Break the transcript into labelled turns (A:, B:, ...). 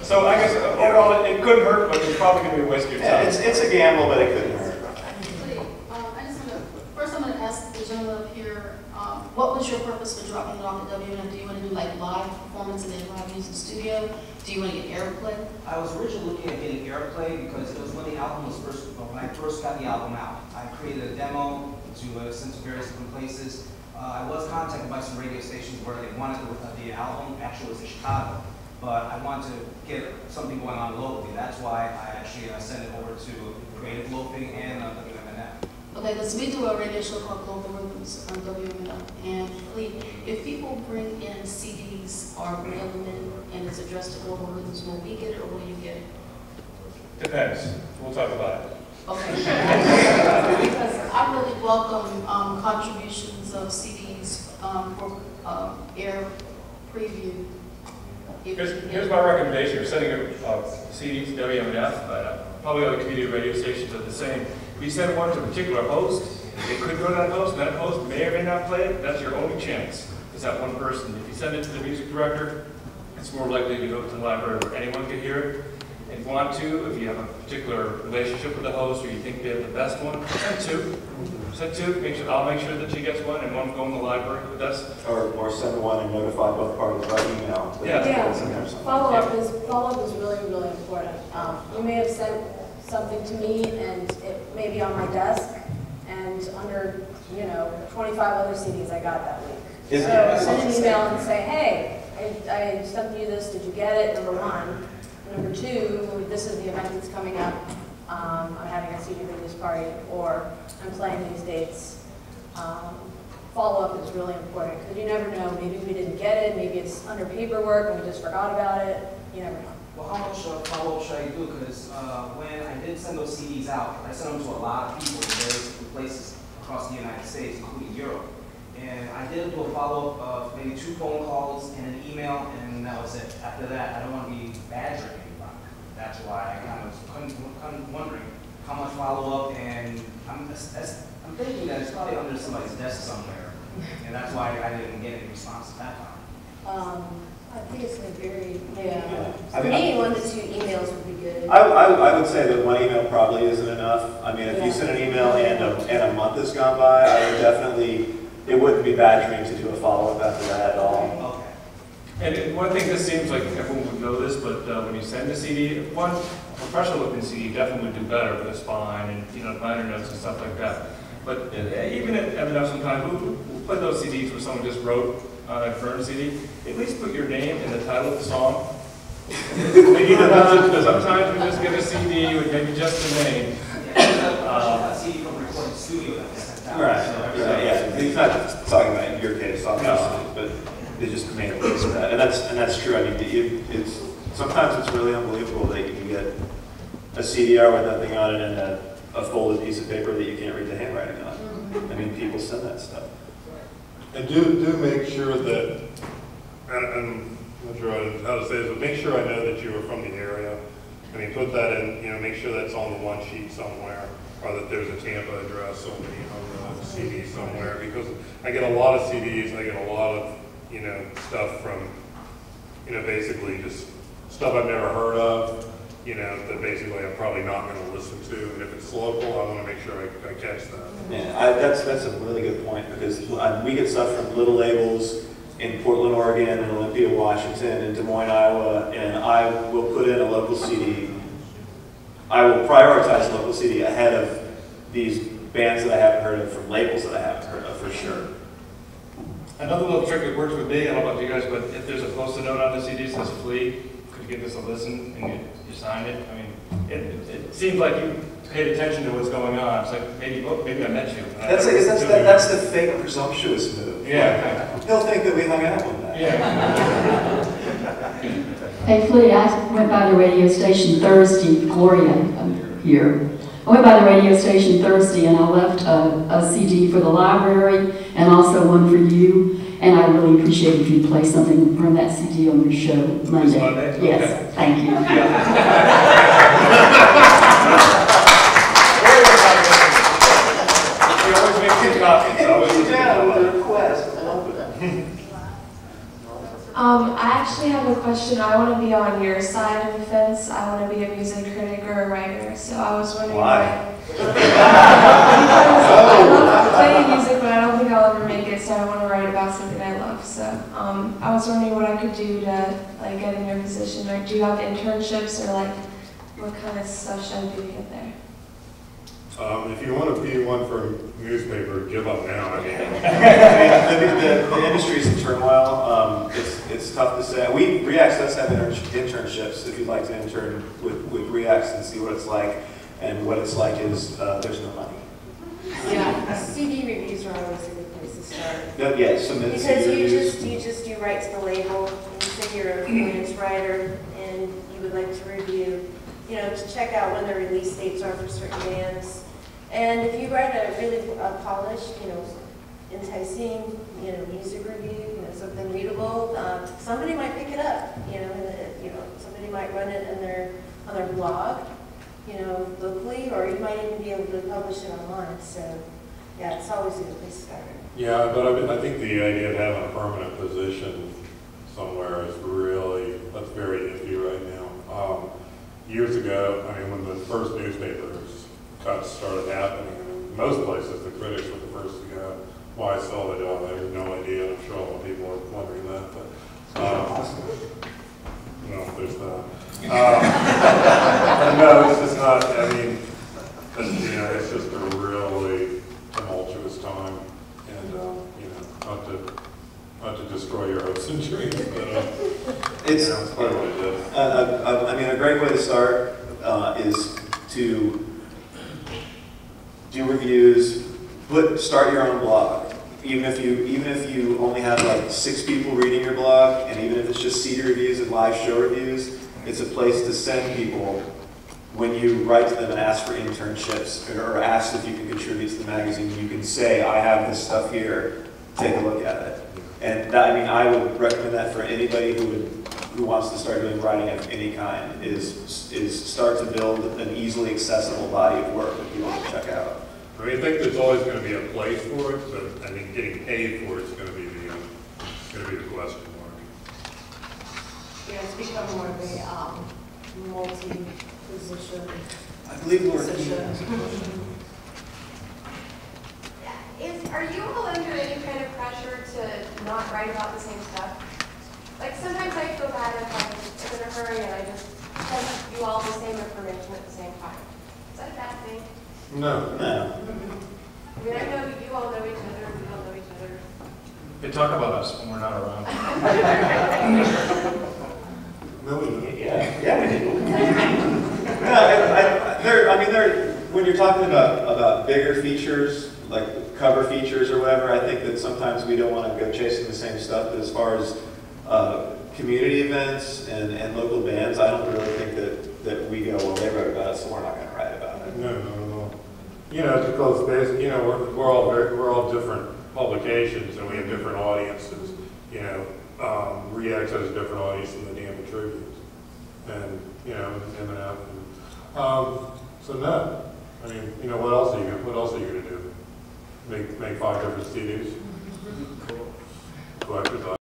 A: So I guess overall it couldn't hurt, but it's probably going to be a waste of your time.
B: Yeah, it's a gamble, but it couldn't hurt.
C: I just want to, first I'm going to ask the gentleman up here, what was your purpose for dropping it off at WMNF? Do you want to do like live performance and then live music studio? Do you want to get airplay?
D: I was originally looking at getting airplay because it was when the album was when I first got the album out. I created a demo to send to various different places. I was contacted by some radio stations where they wanted the album. Actually, it was in Chicago, but I wanted to get something going on locally. That's why I actually sent it over to Creative, Loafing, and WMNF.
C: Okay, because we do a radio show called Global Rhythms on WMNF, and if people bring in CDs or mail them in and it's addressed to Global Rhythms, will we get it or will you get it?
A: Depends. We'll talk about it.
C: Okay. Because I really welcome contributions of CDs for air preview.
A: Here's my recommendation. You're sending a CD to WMNF, probably other community radio stations are the same. If you send one to a particular host, it could go to that host, and that host may or may not play it. That's your only chance, is that one person. If you send it to the music director, it's more likely to go to the library where anyone can hear it. If you want to, if you have a particular relationship with the host or you think they have the best one, send two. Send two. I'll make sure that she gets one and one go in the library with us.
B: Or send one and notify both parties by email.
E: Yeah. Follow-up is really, really important. You may have sent something to me and it may be on my desk and under 25 other CDs I got that week. So send an email and say, hey, I sent you this, did you get it? Number one. Number two, this is the event that's coming up. I'm having a CD release party, or I'm playing these dates. Follow-up is really important because you never know. Maybe we didn't get it. Maybe it's under paperwork and we just forgot about it. You never know.
D: Well, how much follow-up should I do? Because when I did send those CDs out, I sent them to a lot of people in various different places across the United States, including Europe. And I did do a follow-up of maybe 2 phone calls and an email, and that was it. After that, I don't want to be badgering anybody. That's why I kind of wondering how much follow-up, and I'm thinking that it's probably under somebody's desk somewhere, and that's why I didn't get any response at that time.
E: I think it's going to vary.
B: Yeah.
E: For me, 1 to 2 emails would be good.
B: I would say that 1 email probably isn't enough. I mean, if you send an email and a month has gone by, I would definitely, it wouldn't be badgering to do a follow-up after that at all.
D: Okay.
A: And one thing, this seems like everyone would know this, but when you send a CD, a professional looking CD definitely would do better with a spine and liner notes and stuff like that. But even at WMNF sometimes we'll put those CDs where someone just wrote on a current CD. At least put your name in the title of the song. Because sometimes we just get a CD with maybe just the name.
D: A CD from a recording studio that was sent out.
B: Right. Yeah. He's not talking about your case, obviously, but they just made a case of that, and that's true. I mean, sometimes it's really unbelievable that you can get a CDR with nothing on it and a folded piece of paper that you can't read the handwriting on. I mean, people send that stuff.
F: And do make sure that, and I'm not sure how to say this, but make sure I know that you are from the area. I mean, put that in, make sure that's on the one sheet somewhere, or that there's a Tampa address on the CD somewhere, because I get a lot of CDs, I get a lot of stuff from, basically just stuff I've never heard of, that basically I'm probably not going to listen to. And if it's local, I want to make sure I catch that.
B: Yeah, that's a really good point, because we get stuff from little labels in Portland, Oregon, and Olympia, Washington, and Des Moines, Iowa, and I will put in a local CD. I will prioritize a local CD ahead of these bands that I haven't heard of from labels that I haven't heard of, for sure.
A: Another little trick that works with me, I don't know about you guys, but if there's a post-it note on the CD that says "Flea," could you give this a listen and you sign it? I mean, it seems like you paid attention to what's going on. It's like maybe I met you.
B: That's the fake presumptuous move.
A: Yeah.
B: He'll think that we hung out one night.
A: Yeah.
G: Hey, Flea, I went by the radio station Thursday. Gloria here. I went by the radio station Thursday and I left a CD for the library and also one for you. And I really appreciate if you play something from that CD on your show Monday. Yes, okay. Thank you.
A: We always make good copies.
E: I actually have a
H: question. I want to be on your side of the fence. I want to be a music critic or a writer. So I was wondering
B: Why?
H: because I love playing music, but I don't think I'll ever make it. So I want to write about something I love. So I was wondering what I could do to like get in your position. Or do you have internships, or like what kind of stuff should I do to get there?
F: If you want to be one for a newspaper, give up now. I mean,
B: the industry's in turmoil. It's tough to say. REAX does have internships if you'd like to intern with REAX and see what it's like. And what it's like is there's no money.
E: Yeah, CD reviews are always a good place to start.
B: Yeah, submit
E: Because
B: CD reviews.
E: you write to the label, and you say you're a freelance writer, and you would like to review, to check out when the release dates are for certain bands. And if you write a really polished, enticing, music review, something readable, somebody might pick it up. Somebody might run it on their blog, locally, or you might even be able to publish it online. So, yeah, it's always a good place to start.
F: yeah, but I think the idea of having a permanent position somewhere is that's very iffy right now. Years ago, I mean, when the first newspapers cuts started happening, in most places the critics were the first to go. Why I saw the job, I have no idea. I'm sure a lot of people are wondering that, but no, there's not. No, it's just not. I mean, it's just a really tumultuous time, and not to destroy your hopes and dreams, but it's part of what it is.
B: I mean, a great way to start is to do reviews, start your own blog. Even if you only have like 6 people reading your blog, and even if it's just CD reviews and live show reviews, it's a place to send people when you write to them and ask for internships or ask if you can contribute to the magazine. You can say, I have this stuff here, take a look at it. And that, I mean, I would recommend that for anybody who wants to start doing writing of any kind, is start to build an easily accessible body of work that you want to check out.
F: I mean, I think there's always going to be a place for it, but I think getting paid for it is going to be the question mark.
E: Yeah, it's become more of a multi-position
B: I believe Laura
E: position.
I: Are you all under any kind of pressure to not write about the same stuff? Like sometimes I feel bad if I'm in a hurry and I just send you all the same information at the same time. Is that a bad thing?
F: No.
B: No.
I: I mean, I know you all know each other, we all know each other.
A: They talk about us when we're not around.
F: No, we don't.
B: Yeah, we do. When you're talking about bigger features, like cover features or whatever, I think that sometimes we don't want to go chasing the same stuff. But as far as community events and local bands, I don't really think that we go, well, they wrote about it, so we're not going to write about it.
F: No, not at all. It's because we're all different publications and we have different audiences. REAX has a different audience than the Tampa Tribune, and WMNF. So no, I mean, what else are you going to do? Make 5 different CDs? Collectors.